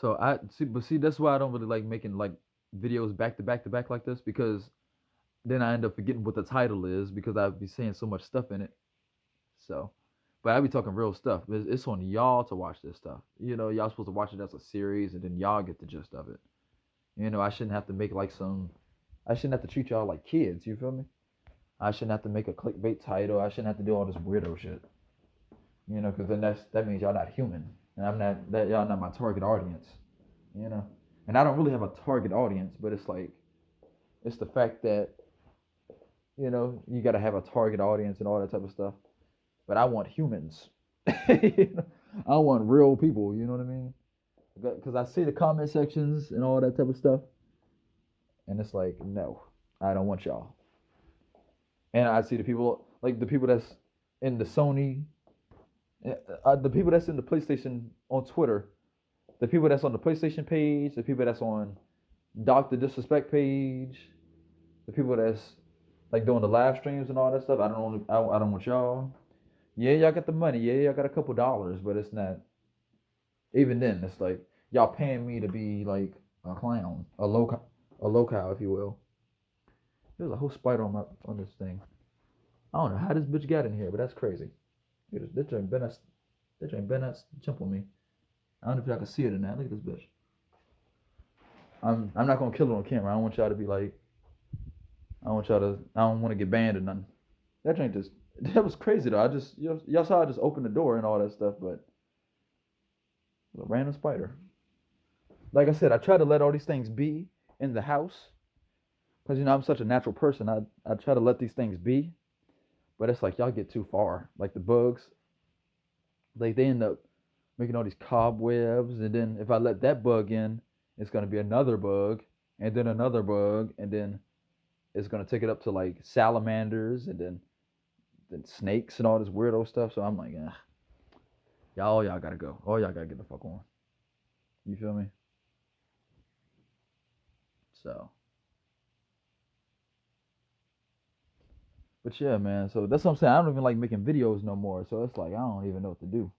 So I see, but see, that's why I don't really like making like videos back to back to back like this because then I end up forgetting what the title is because I'd be saying so much stuff in it. So, but I be talking real stuff. It's on y'all to watch this stuff. Y'all supposed to watch it as a series, and then y'all get the gist of it. I shouldn't have to make like some. I shouldn't have to treat y'all like kids. You feel me? I shouldn't have to make a clickbait title. I shouldn't have to do all this weirdo shit. Because then that means y'all not human, and I'm not that y'all not my target audience. You know, and I don't really have a target audience, but it's the fact that you got to have a target audience and all that type of stuff. But I want humans. I want real people. You know what I mean? Because I see the comment sections and all that type of stuff, and it's like, no, I don't want y'all. And I see the people like the people that's in the Sony, the people that's in the PlayStation on Twitter, the people that's on the PlayStation page, the people that's on Doctor Disrespect page, the people that's like doing the live streams and all that stuff. I don't want y'all. Yeah, y'all got the money. Yeah, y'all got a couple dollars, but it's not. Even then, it's like y'all paying me to be like a clown, a locale, if you will. There's a whole spider on this thing. I don't know how this bitch got in here, but that's crazy. This joint better not jump on me. I don't know if y'all can see it or not. Look at this bitch. I'm not gonna kill it on camera. I don't want y'all to be like. I don't want y'all to. I don't want to get banned or nothing. That joint just. That was crazy though. I just y'all saw I just opened the door and all that stuff, but a random spider. Like I said, I try to let all these things be in the house because I'm such a natural person. I try to let these things be, but it's like y'all get too far. Like the bugs, like they end up making all these cobwebs, and then if I let that bug in, it's gonna be another bug, and then another bug, and then it's gonna take it up to like salamanders, and then snakes and all this weirdo stuff. So I'm like, y'all gotta go. All y'all gotta get the fuck on. You feel me? So, but yeah, man. So that's what I'm saying. I don't even like making videos no more. So it's like I don't even know what to do.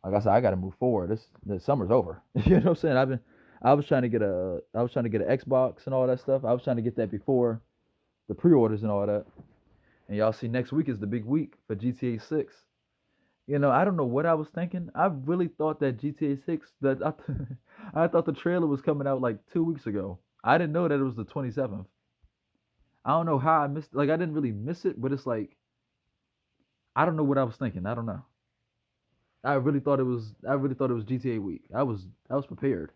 Like I said, I got to move forward. The summer's over. You know what I'm saying? I was trying to get an Xbox and all that stuff. I was trying to get that before the pre-orders and all that. And y'all see, next week is the big week for GTA 6. I don't know what I was thinking. I really thought that GTA 6 I thought the trailer was coming out like 2 weeks ago. I didn't know that it was the 27th. I don't know how I missed. Like I didn't really miss it, but it's like I don't know what I was thinking. I don't know. I really thought it was GTA week. I was prepared.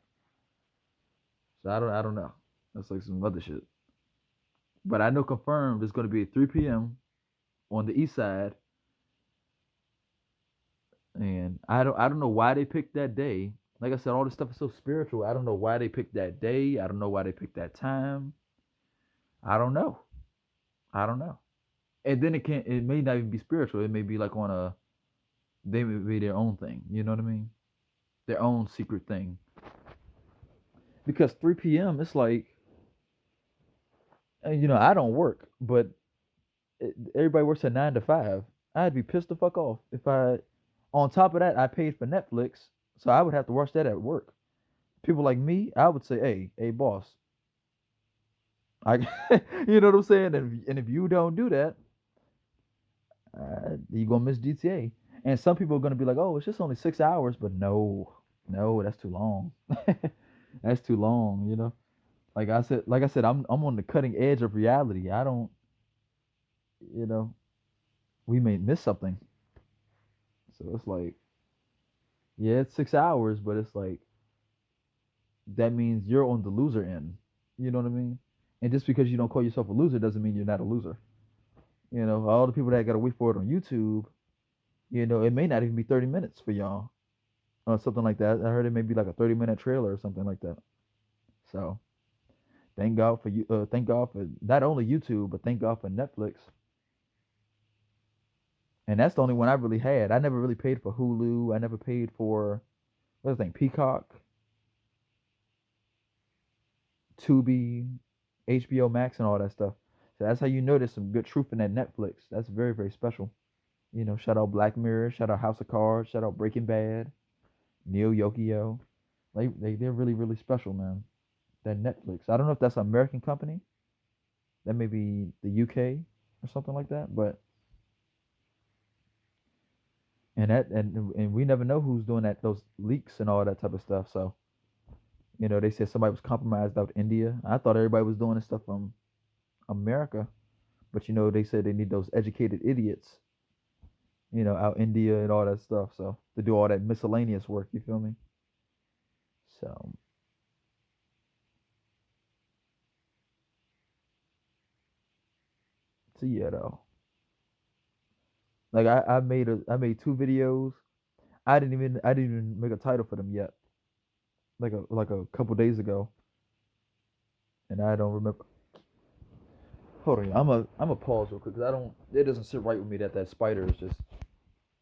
So I don't know. That's like some other shit. But I know confirmed it's gonna be at 3 p.m. on the east side. And I don't know why they picked that day. Like I said, all this stuff is so spiritual. I don't know why they picked that day. I don't know why they picked that time. I don't know. I don't know. And then it may not even be spiritual. It may be like on a they may be their own thing. You know what I mean? Their own secret thing. Because 3 p.m. it's like I don't work, but everybody works at 9 to 5. I'd be pissed the fuck off if I. On top of that, I paid for Netflix, so I would have to watch that at work. People like me, I would say, hey, boss, I, you know what I'm saying? And if you don't do that, you gonna miss GTA. And some people are gonna be like, oh, it's just only 6 hours, but no, no, that's too long. That's too long. Like I said, I'm on the cutting edge of reality. I don't, you know, we may miss something. So it's like, yeah, it's 6 hours, but it's like that means you're on the loser end. You know what I mean? And just because you don't call yourself a loser doesn't mean you're not a loser. All the people that gotta wait for it on YouTube, it may not even be 30 minutes for y'all or something like that. I heard it may be like a 30-minute trailer or something like that. So thank God for you. Thank God for not only YouTube, but thank God for Netflix. And that's the only one I really had. I never really paid for Hulu. I never paid for what's the thing, Peacock, Tubi, HBO Max, and all that stuff. So that's how you know there's some good truth in that Netflix. That's very, very special. Shout out Black Mirror, shout out House of Cards, shout out Breaking Bad, Neil Yokio. They're really really special, man. That Netflix. I don't know if that's an American company. That may be the UK or something like that. But and we never know who's doing that, those leaks and all that type of stuff. So they said somebody was compromised out India. I thought everybody was doing this stuff from America, but they said they need those educated idiots, out India and all that stuff. So to do all that miscellaneous work, you feel me? So yeah, though. Like I made two videos. I didn't even make a title for them yet. Like a couple days ago, and I don't remember. Hold on, I'm a pause real quick because I don't. It doesn't sit right with me that spider is just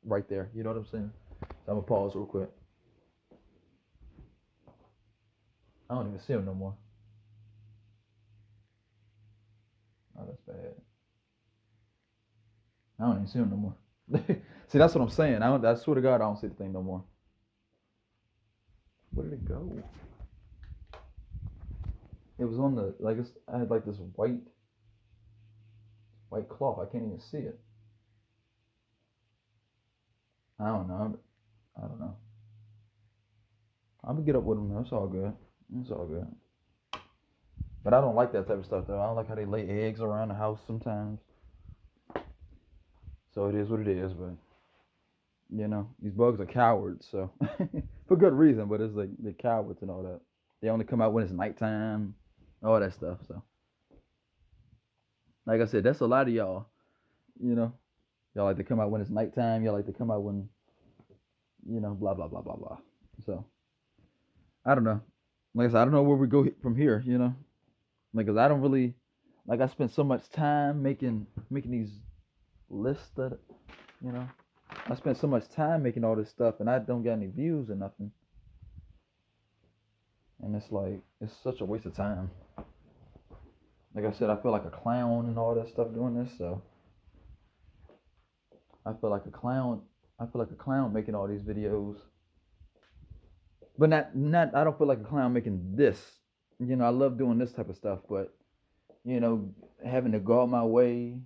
right there. You know what I'm saying? So I'm gonna pause real quick. I don't even see him no more. Oh, that's bad. I don't even see him no more. See, that's what I'm saying. I swear to God, I don't see the thing no more. Where did it go? It was on the I had like this white cloth. I can't even see it. I don't know. I don't know. I'm gonna get up with them. It's all good. It's all good. But I don't like that type of stuff though. I don't like how they lay eggs around the house sometimes. So it is what it is. But these bugs are cowards. So for good reason. But it's like they're cowards and all that. They only come out when it's nighttime, all that stuff. So like I said, that's a lot of y'all. You know, y'all like to come out when it's nighttime. Y'all like to come out when blah blah blah blah blah. So I don't know. Like I said, I don't know where we go from here. Like, cause I don't really like. I spent so much time making these lists that you know. I spent so much time making all this stuff, and I don't get any views or nothing. And it's like it's such a waste of time. Like I said, I feel like a clown and all that stuff doing this. So I feel like a clown. I feel like a clown making all these videos. But not. I don't feel like a clown making this. I love doing this type of stuff, but having to go out my way,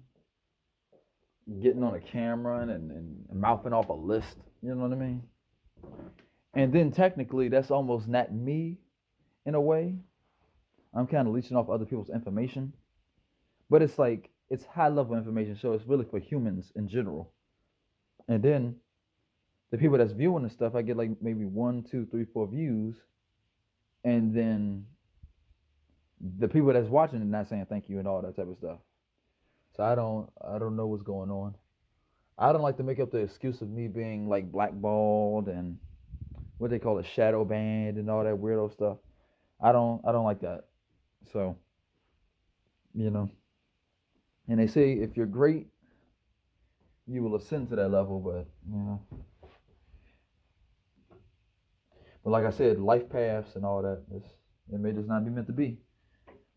getting on a camera and mouthing off a list. You know what I mean? And then technically, that's almost not me in a way. I'm kind of leeching off other people's information, but it's like it's high level information, so it's really for humans in general. And then the people that's viewing the stuff, I get like maybe one, two, three, four views, and then the people that's watching it not saying thank you and all that type of stuff. So I don't know what's going on. I don't like to make up the excuse of me being like blackballed and what they call a shadow banned and all that weirdo stuff. I don't like that. So, you know. And they say if you're great, you will ascend to that level, but like I said, life paths and all that, it may just not be meant to be.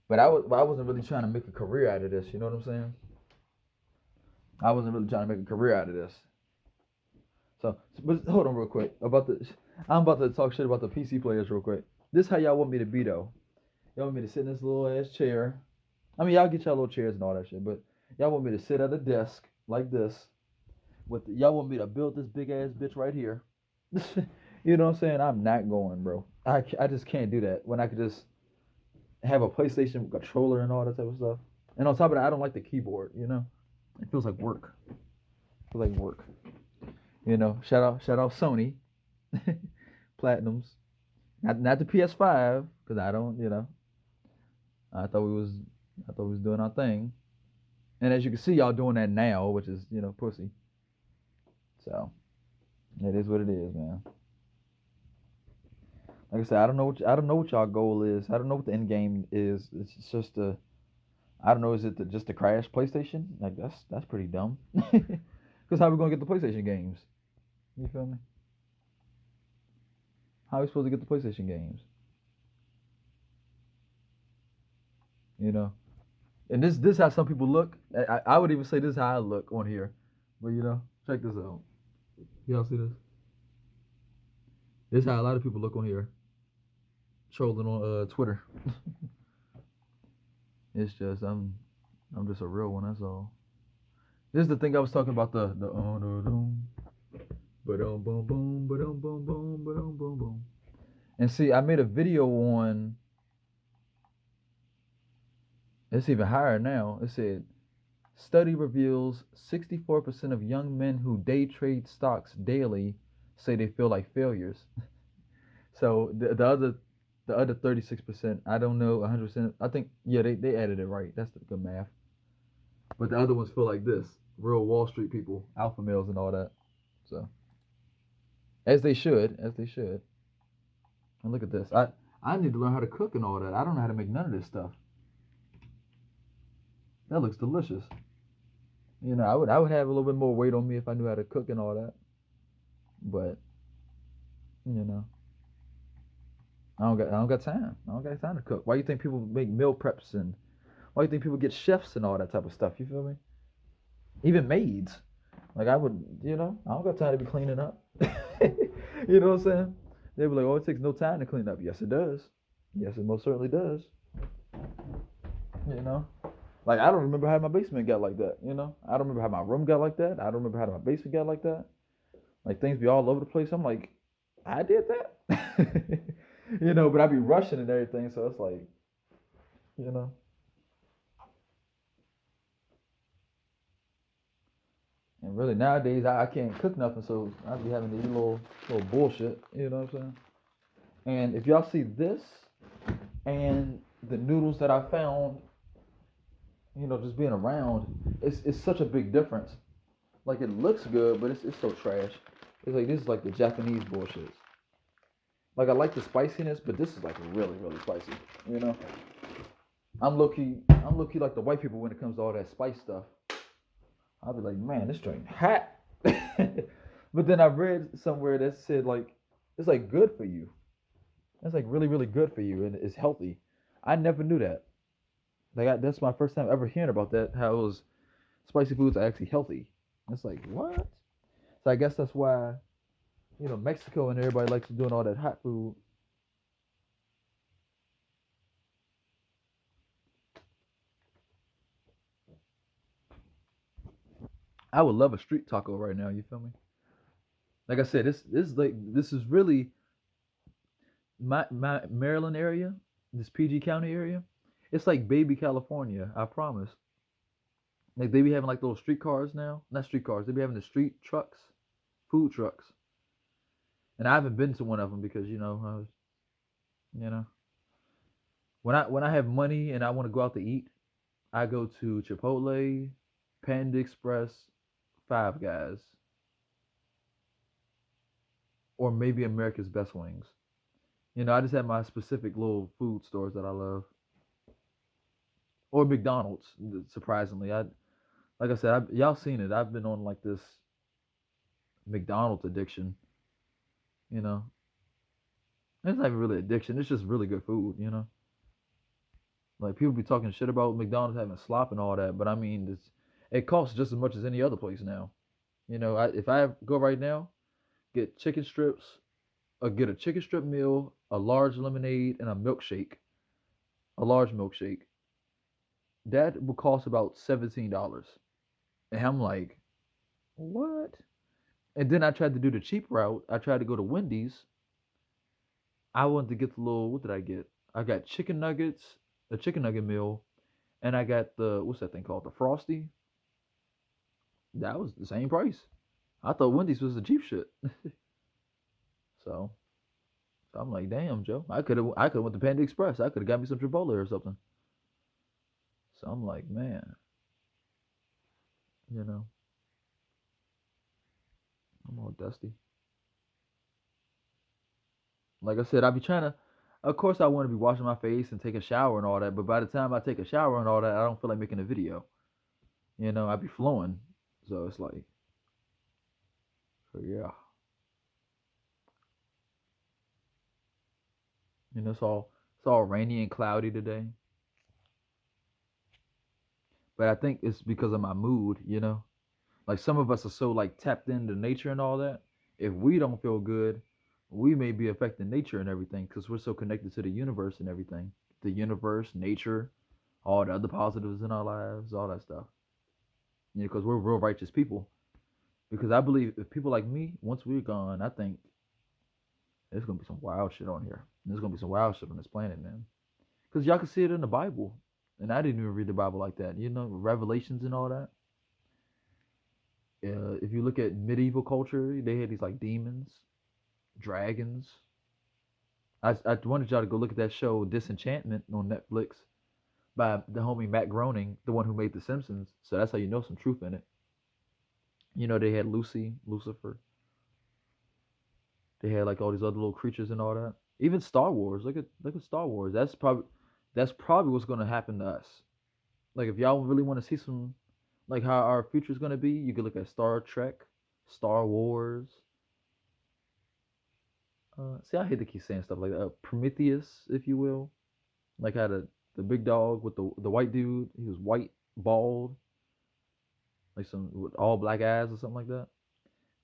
But I wasn't really trying to make a career out of this. You know what I'm saying? I wasn't really trying to make a career out of this. So, but hold on real quick I'm about to talk shit about the PC players real quick. This how y'all want me to be though. Y'all want me to sit in this little ass chair. I mean, y'all get y'all little chairs and all that shit, but y'all want me to sit at a desk like this. Y'all want me to build this big ass bitch right here. You know what I'm saying? I'm not going, bro. I just can't do that when I could just have a PlayStation controller and all that type of stuff. And on top of that, I don't like the keyboard. It feels like work. It feels like work. Shout out Sony, Platinums, not the PS5 because I don't. I thought we was doing our thing, and as you can see, y'all doing that now, which is pussy. So it is what it is, man. Like I said, I don't know what y'all goal is. I don't know what the end game is. It's just I don't know. Is it just to crash PlayStation? Like that's pretty dumb. Because how are we gonna get the PlayStation games? You feel me? How are we supposed to get the PlayStation games? And this how some people look. I would even say this is how I look on here. But check this out. Y'all see this? This is how a lot of people look on here. trolling on Twitter. It's just I'm just a real one. That's all. This is the thing I was talking about, the boom boom boom boom boom boom boom boom boom. And see, I made a video on. It's even higher now. It said study reveals 64% of young men who day trade stocks daily say they feel like failures. So the other 36%, I don't know 100%. I think yeah, they added it right. That's the good math. But the other ones feel like this, real Wall Street people, alpha males and all that. So as they should. And look at this. I need to learn how to cook and all that. I don't know how to make none of this stuff. That looks delicious. I would have a little bit more weight on me if I knew how to cook and all that. But you know, I don't got time. I don't got time to cook. Why you think people make meal preps, and why you think people get chefs and all that type of stuff? You feel me? Even maids. Like I would, I don't got time to be cleaning up. You know what I'm saying? They be like, "Oh, it takes no time to clean up." Yes, it does. Yes, it most certainly does. You know, like I don't remember how my basement got like that. I don't remember how my room got like that. I don't remember how my basement got like that. Like things be all over the place. I'm like, I did that. But I be rushing and everything, so it's like, you know. And really nowadays I can't cook nothing, so I be having to eat little bullshit. You know what I'm saying? And if y'all see this and the noodles that I found, just being around, it's such a big difference. Like it looks good, but it's so trash. It's like this is like the Japanese bullshit. Like I like the spiciness, but this is like really really spicy. You know, I'm low key like the white people when it comes to all that spice stuff. I'll be like, man, this drink hot. But then I read somewhere that said like it's like good for you. It's like really really good for you and it's healthy. I never knew that. That's my first time ever hearing about that. How it was spicy foods are actually healthy. It's like what? So I guess that's why Mexico and everybody likes doing all that hot food. I would love a street taco right now. You feel me? Like I said, this is really my Maryland area, this PG County area. It's like baby California. I promise. Like they be having like little street cars now, not street cars. They be having the street trucks, food trucks. And I haven't been to one of them because you know, when I have money and I want to go out to eat, I go to Chipotle, Panda Express, Five Guys, or maybe America's Best Wings. I just have my specific little food stores that I love, or McDonald's. Surprisingly, like I said, y'all seen it. I've been on like this McDonald's addiction. You know, it's not even really addiction. It's just really good food. Like people be talking shit about McDonald's having slop and all that, but I mean, it costs just as much as any other place now. If I go right now, get chicken strips, or get a chicken strip meal, a large lemonade, and a milkshake, a large milkshake. That will cost about $17. And I'm like, what? And then I tried to do the cheap route. I tried to go to Wendy's. I wanted to get the little. What did I get? I got chicken nuggets, a chicken nugget meal, and I got the what's that thing called? The frosty. That was the same price. I thought Wendy's was the cheap shit. so, so I'm like, damn, Joe. I could have went to Panda Express. I could have got me some Chipotle or something. So I'm like, man, you know, I'm all dusty. Like I said, I be trying to. Of course, I want to be washing my face and take a shower and all that. But by the time I take a shower and all that, I don't feel like making a video. I be flowing. So it's like, so yeah. It's all rainy and cloudy today. But I think it's because of my mood. Like some of us are so like tapped into nature and all that. If we don't feel good, we may be affecting nature and everything because we're so connected to the universe and everything. The universe, nature, all the other positives in our lives, all that stuff. Because we're real righteous people. Because I believe if people like me, once we're gone, I think there's gonna be some wild shit on here. There's gonna be some wild shit on this planet, man. Because y'all can see it in the Bible, and I didn't even read the Bible like that. Revelations and all that. If you look at medieval culture, they had these like demons, dragons. I wanted y'all to go look at that show Disenchantment on Netflix by the homie Matt Groening, the one who made The Simpsons. So that's how you know some truth in it. They had Lucy, Lucifer. They had like all these other little creatures and all that. Even Star Wars. Look at Star Wars. That's probably what's gonna happen to us. Like if y'all really want to see some like how our future is gonna be, you could look at Star Trek, Star Wars. See, I hate to keep saying stuff like that. Prometheus, if you will, like how the big dog with the white dude. He was white, bald, like some with all black eyes or something like that.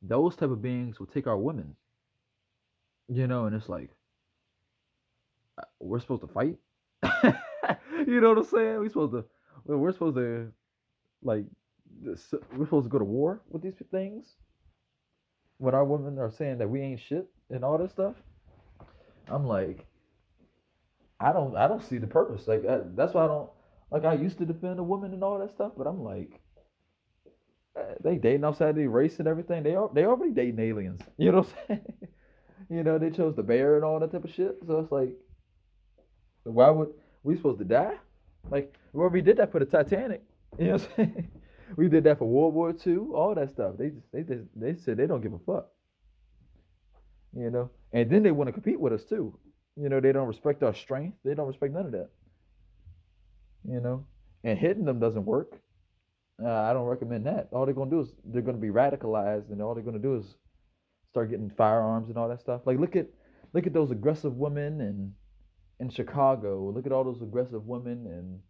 Those type of beings will take our women, and it's like we're supposed to fight. You know what I'm saying? We're supposed to like we're supposed to go to war with these things when our women are saying that we ain't shit and all this stuff. I'm like, I don't see the purpose. Like that's why I don't like. I used to defend a woman and all that stuff, but I'm like, they dating outside the race and everything. They already dating aliens. You know what I'm saying? They chose the bear and all that type of shit. So it's like, why would we supposed to die? Like, we already did that for the Titanic. You know what I'm saying? We did that for World War II, all that stuff. They said they don't give a fuck. And then they want to compete with us too. They don't respect our strength. They don't respect none of that. You know, and hitting them doesn't work. I don't recommend that. All they're gonna do is they're gonna be radicalized, and all they're gonna do is start getting firearms and all that stuff. Like look at those aggressive women in Chicago. Look at all those aggressive women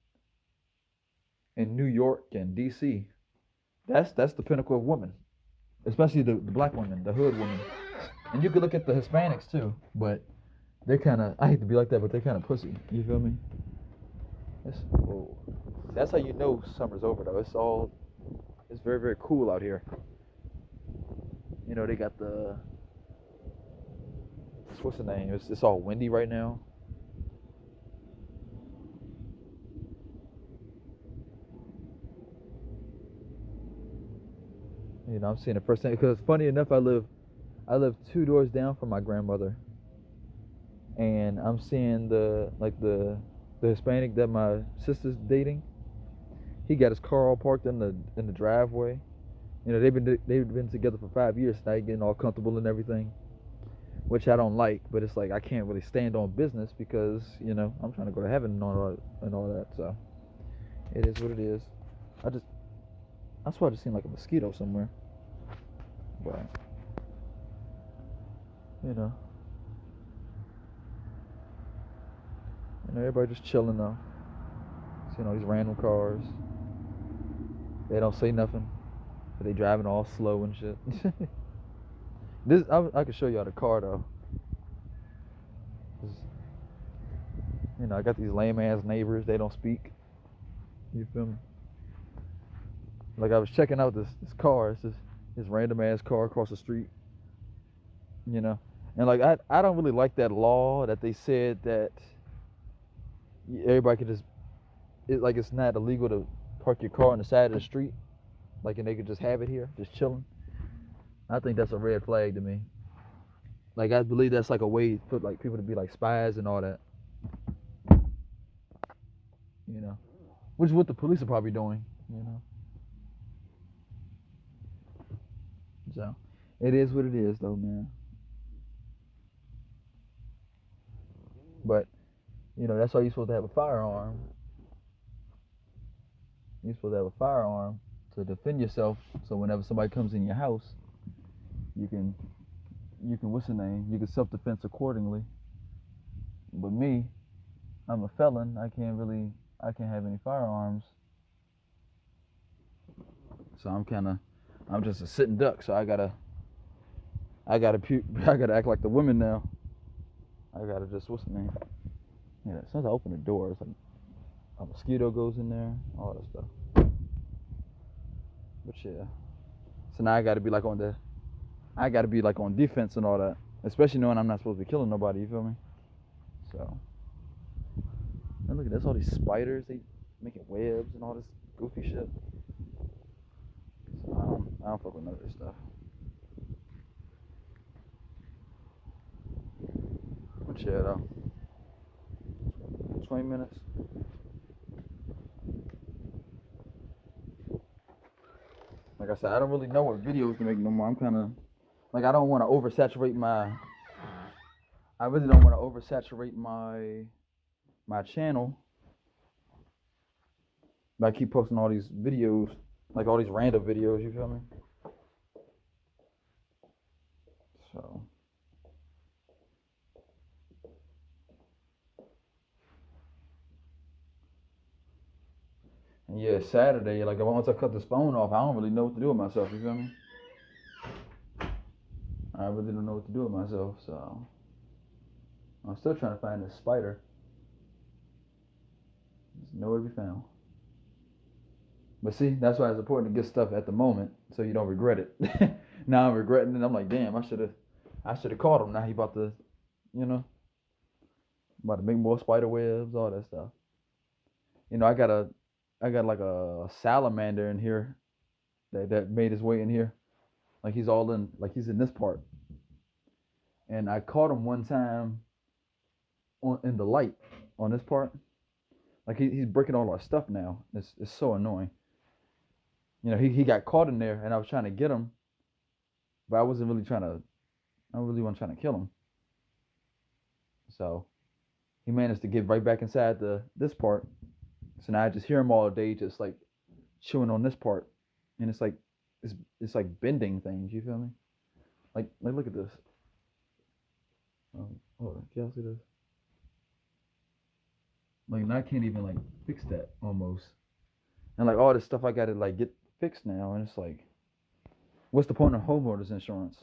in New York and D.C. That's the pinnacle of women, especially the black women, the hood women. And you could look at the Hispanics too, but they're kind of, I hate to be like that, but they're kind of pussy. You feel me? Whoa. That's how you know summer's over though. It's very, very cool out here. They got what's the name? It's all windy right now. I'm seeing the first thing because funny enough, I live 2 doors down from my grandmother, and I'm seeing the Hispanic that my sister's dating. He got his car all parked in the driveway. They've been together for 5 years now. He's getting all comfortable and everything, which I don't like. But it's like I can't really stand on business because I'm trying to go to heaven and all that. So it is what it is. I swear I just seen like a mosquito somewhere, but you know, everybody just chilling though. Seeing all these random cars. They don't say nothing, but they driving all slow and shit. I can show y'all the car though. I got these lame ass neighbors. They don't speak. You feel me? Like I was checking out this car. It's this random ass car across the street. And like I don't really like that law that they said that everybody could just it's not illegal to park your car on the side of the street, like and they could just have it here, just chilling. I think that's a red flag to me. Like I believe that's like a way for like people to be like spies and all that. Which is what the police are probably doing. So it is what it is, though, man. But that's why you're supposed to have a firearm. You're supposed to have a firearm to defend yourself. So whenever somebody comes in your house, you can what's the name? You can self-defense accordingly. But me, I'm a felon. I can't have any firearms. So I'm just a sitting duck. So I I gotta act like the women now. I gotta just what's the name? Yeah, as soon as I open the door, it's like a mosquito goes in there, all that stuff. But yeah, so now I gotta be like on defense and all that, especially knowing I'm not supposed to be killing nobody. You feel me? So, and look at this, all these spiders, they making webs and all this goofy shit. So I don't fuck with none of this stuff. But yeah, though, 20 minutes. Like I said, I don't really know what videos to make no more. I'm kind of like I don't want to oversaturate my. I really don't want to oversaturate my channel. But I keep posting all these videos, like all these random videos. You feel me? So. And yeah, Saturday. Like once I cut this phone off, I don't really know what to do with myself. You feel me? I really don't know what to do with myself. So. I'm still trying to find this spider. It's nowhere to be found. But see, that's why it's important to get stuff at the moment so you don't regret it. Now I'm regretting it. I'm like, damn, I should have caught him. Now he about to, you know, about to make more spider webs, all that stuff. You know, I got like a salamander in here that made his way in here. Like he's in this part. And I caught him one time in the light on this part. Like he's breaking all our stuff now. It's so annoying. You know, he got caught in there, and I was trying to get him, but I wasn't really trying to. I really wasn't trying to kill him. So he managed to get right back inside this part. So now I just hear him all day, just like chewing on this part, and it's like bending things. You feel me? Like look at this. Hold on, can y'all see this? Like I can't even like fix that almost. And like all this stuff I gotta like get fixed now, and it's like, what's the point of homeowners insurance?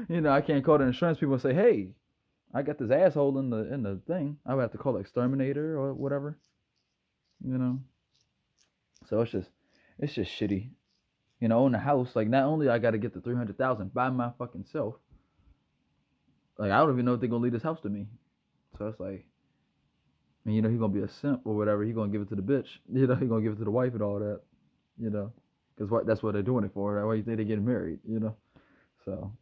You know, I can't call the insurance people and say, hey, I got this asshole in the thing. I would have to call the exterminator or whatever. You know. So it's just shitty. You know, own the house. Like not only I gotta get the 300,000 by my fucking self. Like I don't even know if they're gonna leave this house to me. So it's like, and you know, he gonna be a simp or whatever. He gonna give it to the bitch. You know, he gonna give it to the wife and all that. You know, because that's what they're doing it for. Why you think they're getting married? You know, so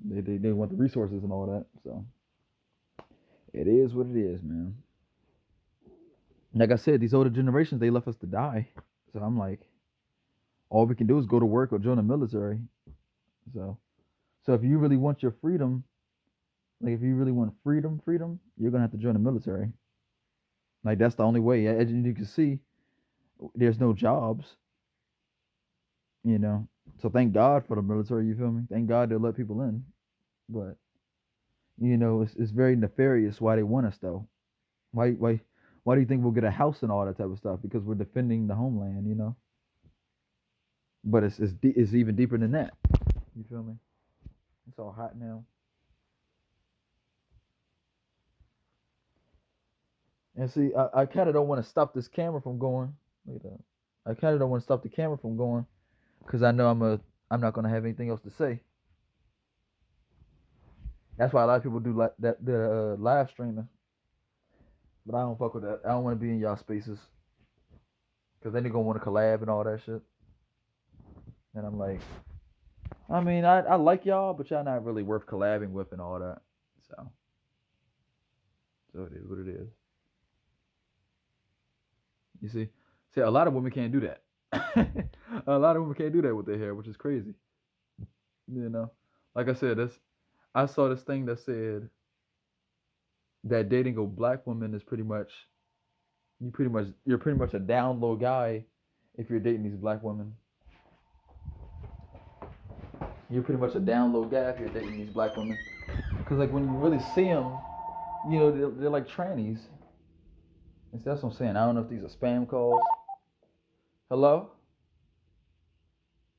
they want the resources and all that. So it is what it is, man. Like I said, these older generations they left us to die. So I'm like, all we can do is go to work or join the military. So if you really want your freedom, like if you really want freedom, you're gonna have to join the military. Like that's the only way. As you can see, there's no jobs. You know, so thank God for the military. You feel me? Thank God they let people in. But you know, it's very nefarious why they want us though. Why do you think we'll get a house and all that type of stuff? Because we're defending the homeland. You know. But it's even deeper than that. You feel me? It's all hot now. And see, I kind of don't want to stop this camera from going. Look at that. I kind of don't want to stop the camera from going because I know I'm not gonna have anything else to say. That's why a lot of people do like that the live streaming. But I don't fuck with that. I don't want to be in y'all spaces because then they're gonna want to collab and all that shit. And I'm like, I mean, I like y'all, but y'all not really worth collabing with and all that. So it is what it is. You see, a lot of women can't do that. A lot of women can't do that with their hair, which is crazy. You know, like I said, I saw this thing that said that dating a black woman is you're pretty much a down low guy if you're dating these black women. You're pretty much a down low guy if you're dating these black women. Because like when you really see them, you know they're like trannies. And so that's what I'm saying. I don't know if these are spam calls. Hello?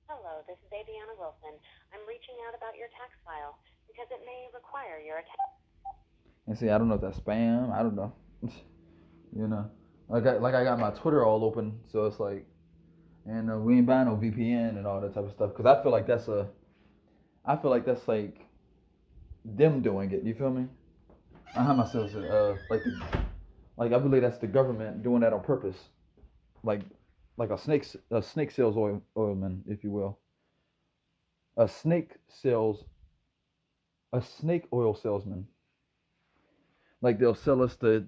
Hello, this is Adriana Wilson. I'm reaching out about your tax file. And see, I don't know if that's spam. I don't know. You know, like I got my Twitter all open, so it's like, and we ain't buying no VPN and all that type of stuff because I feel like that's like them doing it. You feel me? I have myself like I believe that's the government doing that on purpose, like a snake sales oilman, if you will. A snake sells a snake oil salesman. Like they'll sell us the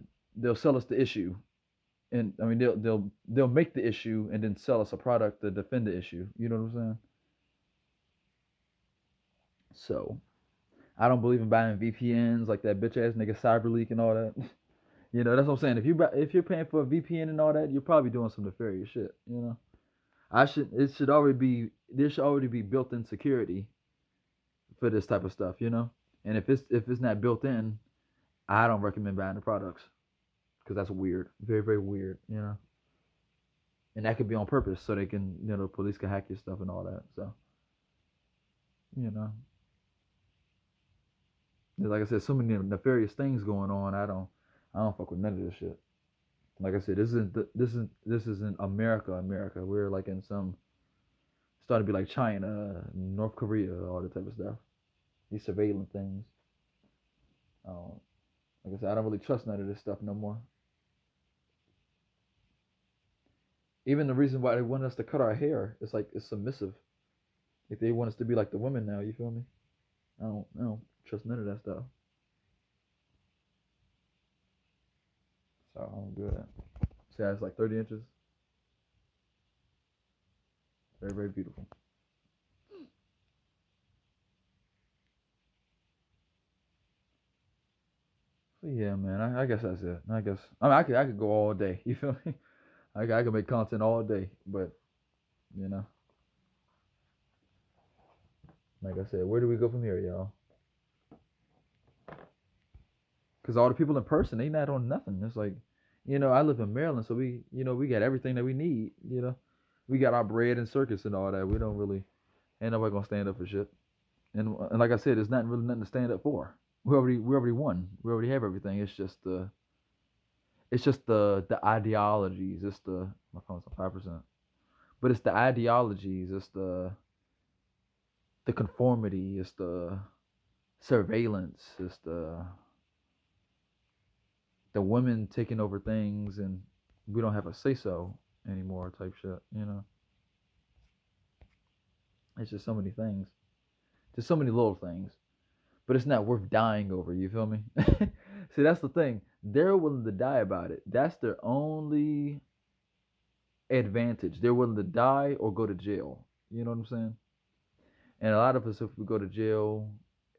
issue, and I mean they'll make the issue and then sell us a product to defend the issue. You know what I'm saying? So I don't believe in buying VPNs like that bitch ass nigga CyberLeak and all that. You know, that's what I'm saying. If you're paying for a VPN and all that, you're probably doing some nefarious shit. You know, it should already be there should already be built-in security for this type of stuff. You know, and if it's not built in, I don't recommend buying the products because that's weird, very very weird. You know, and that could be on purpose so they can the police can hack your stuff and all that. So you know, like I said, so many nefarious things going on. I don't fuck with none of this shit. Like I said, this isn't America. America. We're like in some starting to be like China, North Korea, all that type of stuff. These surveillance things. Um, like I said, I don't really trust none of this stuff no more. Even the reason why they want us to cut our hair, it's like it's submissive. Like they want us to be like the women now. You feel me? I don't trust none of that stuff. So I'm good. See, it's like 30 inches. Very very beautiful. So yeah, man. I guess that's it. I guess I mean I could go all day. You feel me? I could make content all day, but you know, like I said, where do we go from here, y'all? Because all the people in person, they not on nothing. It's like, I live in Maryland, so we got everything that we need. We got our bread and circus and all that. We don't really, ain't nobody gonna stand up for shit. And like I said, there's not really nothing to stand up for. We already won. We already have everything. It's just the ideologies. It's the my phone's on 5%, but it's the ideologies. It's the conformity. It's the surveillance. It's the women taking over things and we don't have a say so anymore type shit. It's just so many things. Just so many little things. But it's not worth dying over, you feel me? See, that's the thing. They're willing to die about it. That's their only advantage. They're willing to die or go to jail. You know what I'm saying? And a lot of us, if we go to jail,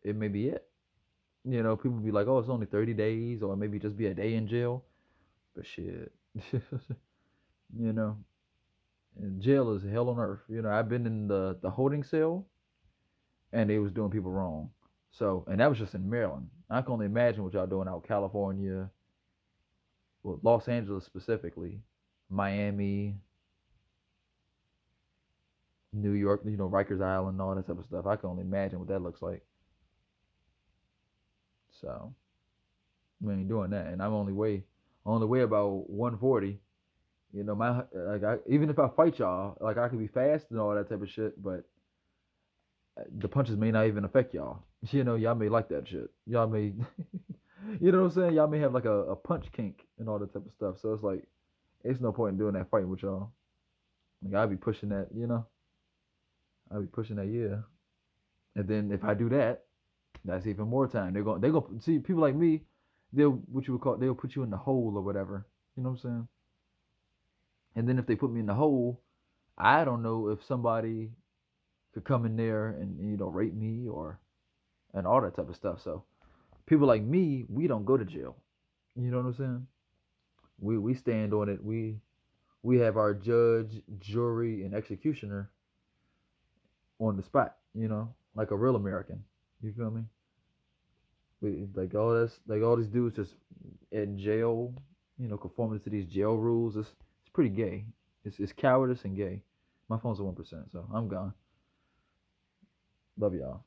it may be it. People be like, oh, it's only 30 days, or maybe just be a day in jail. But shit. you know, and jail is hell on earth. I've been in the holding cell, and they was doing people wrong. So, and that was just in Maryland. I can only imagine what y'all doing out California, well, Los Angeles specifically, Miami, New York, Rikers Island, all that type of stuff. I can only imagine what that looks like. So, we ain't doing that, and I'm only weigh about 140. My like even if I fight y'all, like I could be fast and all that type of shit, but the punches may not even affect y'all. Y'all may like that shit. Y'all may, you know what I'm saying? Y'all may have like a punch kink and all that type of stuff. So it's like, it's no point in doing that fight with y'all. Like I'll be pushing that, I'll be pushing that, yeah. And then if I do that, that's even more time. They go see people like me. They'll put you in the hole or whatever. You know what I'm saying? And then if they put me in the hole, I don't know if somebody could come in there and rape me or and all that type of stuff. So people like me, we don't go to jail. You know what I'm saying? We stand on it. We have our judge, jury, and executioner on the spot. Like a real American. You feel me? Like all these dudes just in jail. Conforming to these jail rules. It's pretty gay. It's cowardice and gay. My phone's at 1%, so I'm gone. Love y'all.